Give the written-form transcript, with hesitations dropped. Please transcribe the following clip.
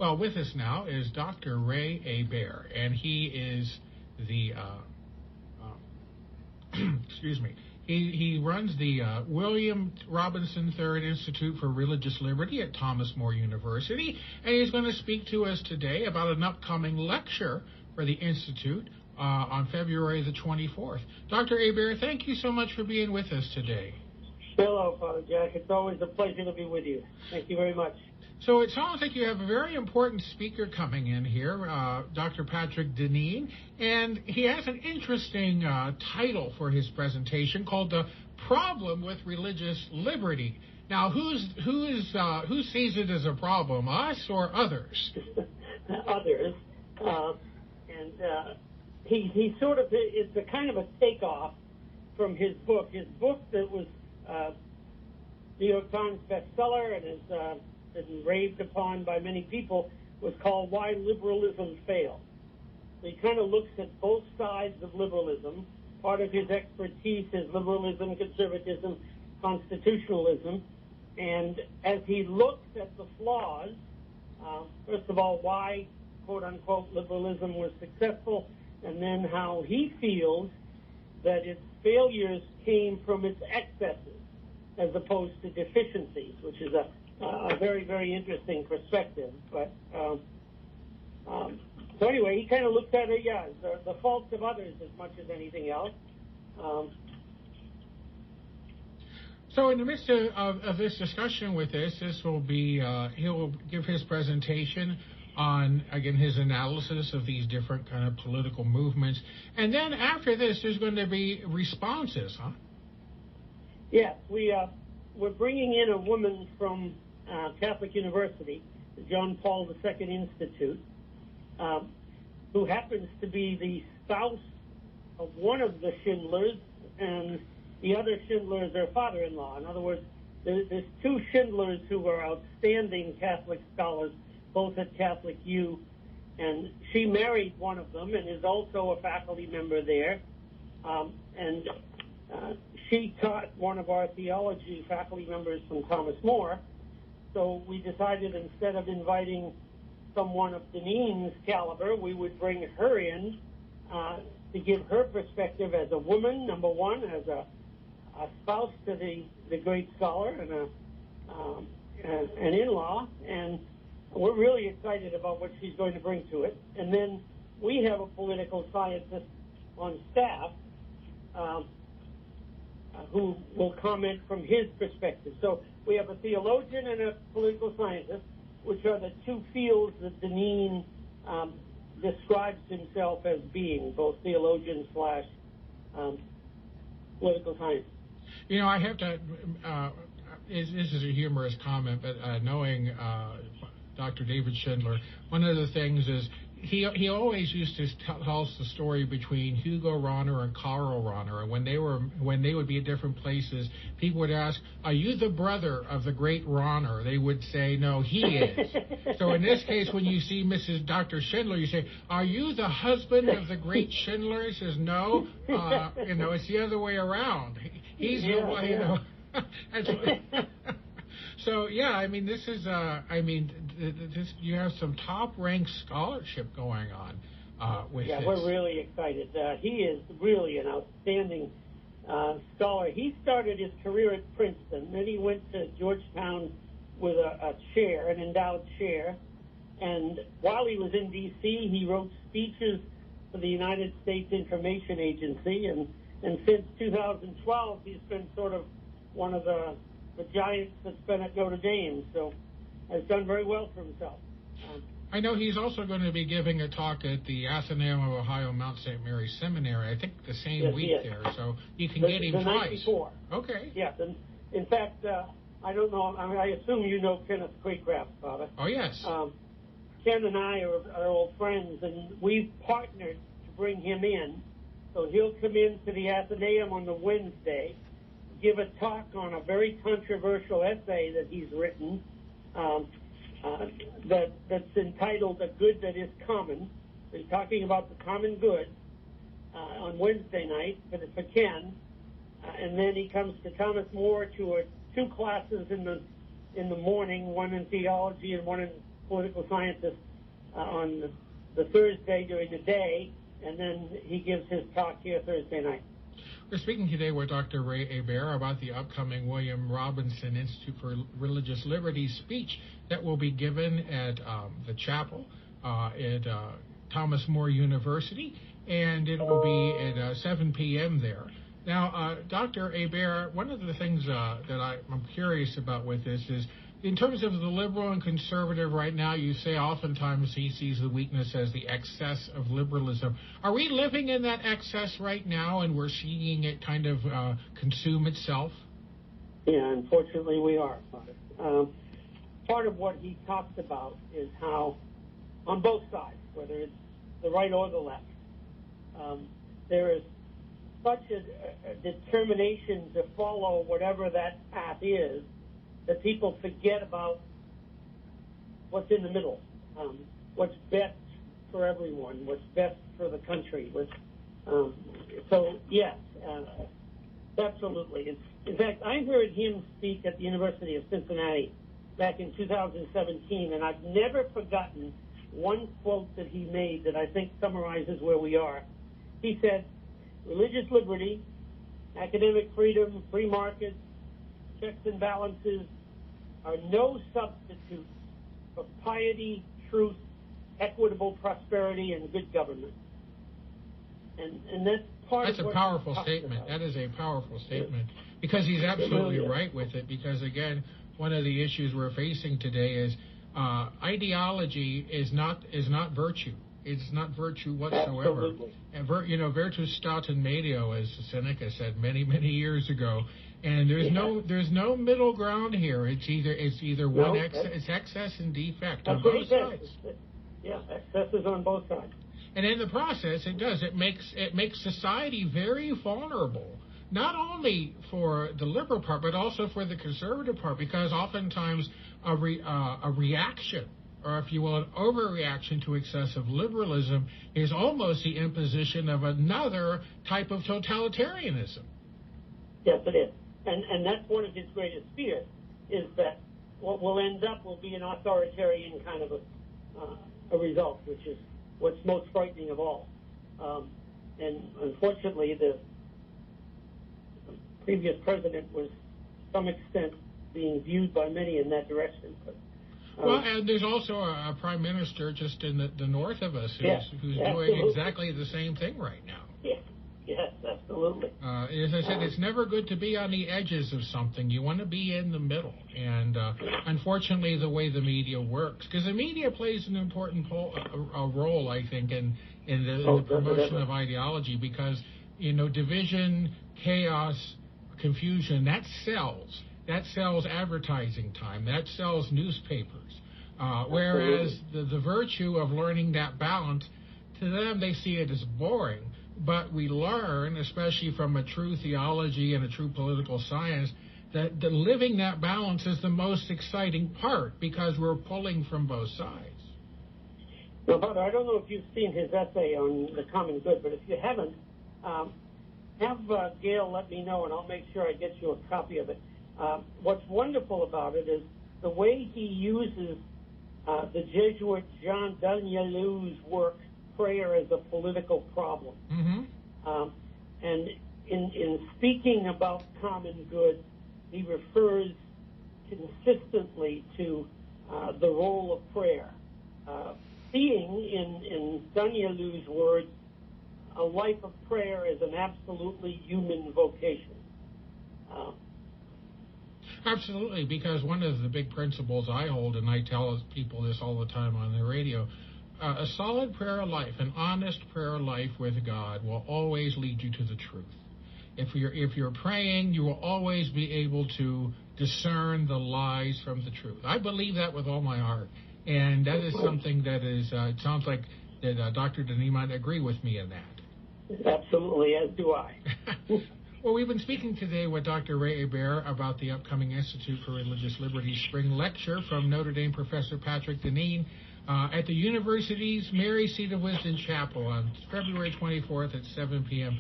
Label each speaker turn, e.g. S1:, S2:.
S1: Well, with us now is Dr. Ray Hebert, and he is the, excuse me, he runs the William Robinson III Institute for Religious Liberty at Thomas More University, and he's going to speak to us today about an upcoming lecture for the Institute on February the 24th. Dr. Hebert, thank you so much for being with us today.
S2: Hello, Father Jack. It's always a pleasure to be with you. Thank you very much.
S1: So it sounds like you have a very important speaker coming in here, Dr. Patrick Deneen, and he has an interesting title for his presentation called "The Problem with Religious Liberty." Now, who sees it as a problem, us or others?
S2: Others, he sort of, it's a kind of a takeoff from his book. His book that was New York Times bestseller and is been raved upon by many people was called "Why Liberalism Fail." So he kind of looks at both sides of liberalism. Part of his expertise is liberalism, conservatism, constitutionalism. And as he looks at the flaws, first of all, why, quote-unquote, liberalism was successful, and then how he feels that its failures came from its excesses as opposed to deficiencies, which is a very, very interesting perspective. But so anyway, he kind of looks at it, the faults of others as much as anything else.
S1: So in the midst of this discussion with this will be, he'll give his presentation on, again, his analysis of these different kind of political movements. And then after this, there's going to be responses, huh?
S2: Yes, we're bringing in a woman from Catholic University, the John Paul II Institute, who happens to be the spouse of one of the Schindlers, and the other Schindler is their father-in-law. In other words, there's two Schindlers who are outstanding Catholic scholars, both at Catholic U, and she married one of them and is also a faculty member there. And she taught one of our theology faculty members from Thomas More. So we decided instead of inviting someone of Deneen's caliber, we would bring her in to give her perspective as a woman, number one, as a spouse to the great scholar and an in-law. And we're really excited about what she's going to bring to it. And then we have a political scientist on staff who will comment from his perspective. So we have a theologian and a political scientist, which are the two fields that Deneen describes himself as being, both theologian / political scientist.
S1: You know, I have to, this is a humorous comment, but knowing Dr. David Schindler, one of the things is he always used to tell us the story between Hugo Rahner and Karl Rahner, and when they would be at different places, people would ask, "Are you the brother of the great Rahner?" They would say, "No, he is." So in this case, when you see Dr. Schindler, you say, "Are you the husband of the great Schindler?" He says, "No, it's the other way around. He's the one, you know." So yeah, I mean, this is you have some top-ranked scholarship going on with this.
S2: Yeah, we're really excited. He is really an outstanding scholar. He started his career at Princeton, then he went to Georgetown with a chair, an endowed chair, and while he was in D.C., he wrote speeches for the United States Information Agency, and since 2012, he's been sort of one of the giants that's been at Notre Dame, so has done very well for himself.
S1: I know he's also going to be giving a talk at the Athenaeum of Ohio Mount St. Mary's Seminary, I think the same week there, so you can get him
S2: the
S1: twice.
S2: Night before.
S1: Okay.
S2: Yes, and in fact, I don't know, I assume you know Kenneth Craycraft, Father.
S1: Oh, yes.
S2: Ken and I are old friends, and we've partnered to bring him in, so he'll come into the Athenaeum on the Wednesday, give a talk on a very controversial essay that he's written that's entitled "A Good That Is Common." So he's talking about the common good on Wednesday night for Ken, and then he comes to Thomas More to two classes in the morning, one in theology and one in political scientist on the Thursday during the day, and then he gives his talk here Thursday night.
S1: We're speaking today with Dr. Ray Hebert about the upcoming William Robinson Institute for Religious Liberty speech that will be given at the chapel at Thomas More University, and it will be at 7 p.m. there. Now, Dr. Hebert, one of the things that I'm curious about with this is, in terms of the liberal and conservative right now, you say oftentimes he sees the weakness as the excess of liberalism. Are we living in that excess right now, and we're seeing it kind of consume itself?
S2: Yeah, unfortunately we are. Part of what he talks about is how, on both sides, whether it's the right or the left, there is such a determination to follow whatever that path is, that people forget about what's in the middle, what's best for everyone, what's best for the country. So, yes, absolutely. In fact, I heard him speak at the University of Cincinnati back in 2017, and I've never forgotten one quote that he made that I think summarizes where we are. He said, "Religious liberty, academic freedom, free markets, checks and balances are no substitute for piety, truth, equitable prosperity, and good government." And that's part of what
S1: That's a powerful statement. That is a powerful statement, because he's absolutely right with it. Because, again, one of the issues we're facing today is ideology is not virtue. It's not virtue whatsoever.
S2: Absolutely.
S1: And virtus statim medio, as Seneca said many years ago. And there's no middle ground here. It's either one it's excess and defect on both sides.
S2: Yeah, excess is on both sides.
S1: And in the process, it makes society very vulnerable, not only for the liberal part, but also for the conservative part, because oftentimes a reaction, or if you will, an overreaction to excessive liberalism is almost the imposition of another type of totalitarianism.
S2: Yes, it is. And that's one of his greatest fears, is that what will end up will be an authoritarian kind of a result, which is what's most frightening of all. And unfortunately, the previous president was, to some extent, being viewed by many in that direction. But,
S1: well, and there's also a prime minister just in the north of us who's doing exactly the same thing right now.
S2: Yes, absolutely.
S1: As I said, it's never good to be on the edges of something. You want to be in the middle. And unfortunately, the way the media works, because the media plays an important role, I think, in the promotion of ideology, because, division, chaos, confusion, that sells. That sells advertising time. That sells newspapers. Whereas the virtue of learning that balance, to them, they see it as boring. But we learn, especially from a true theology and a true political science, that living that balance is the most exciting part, because we're pulling from both sides.
S2: Now, Father, I don't know if you've seen his essay on the common good, but if you haven't, have Gail let me know, and I'll make sure I get you a copy of it. What's wonderful about it is the way he uses the Jesuit Jean Daniellou's work, Prayer as a Political Problem.
S1: Mm-hmm.
S2: And in speaking about common good, he refers consistently to the role of prayer, seeing in Daniellou's words a life of prayer as an absolutely human vocation.
S1: Absolutely, because one of the big principles I hold, and I tell people this all the time on the radio, a solid prayer life, an honest prayer life with God, will always lead you to the truth. If you're praying, you will always be able to discern the lies from the truth. I believe that with all my heart, and that is something that is. It sounds like that Dr. Deneen might agree with me in that.
S2: Absolutely, as do I.
S1: Well, we've been speaking today with Dr. Ray Hebert about the upcoming Institute for Religious Liberty Spring Lecture from Notre Dame Professor Patrick Deneen at the university's Mary Seat of Wisdom Chapel on February 24th at 7 p.m.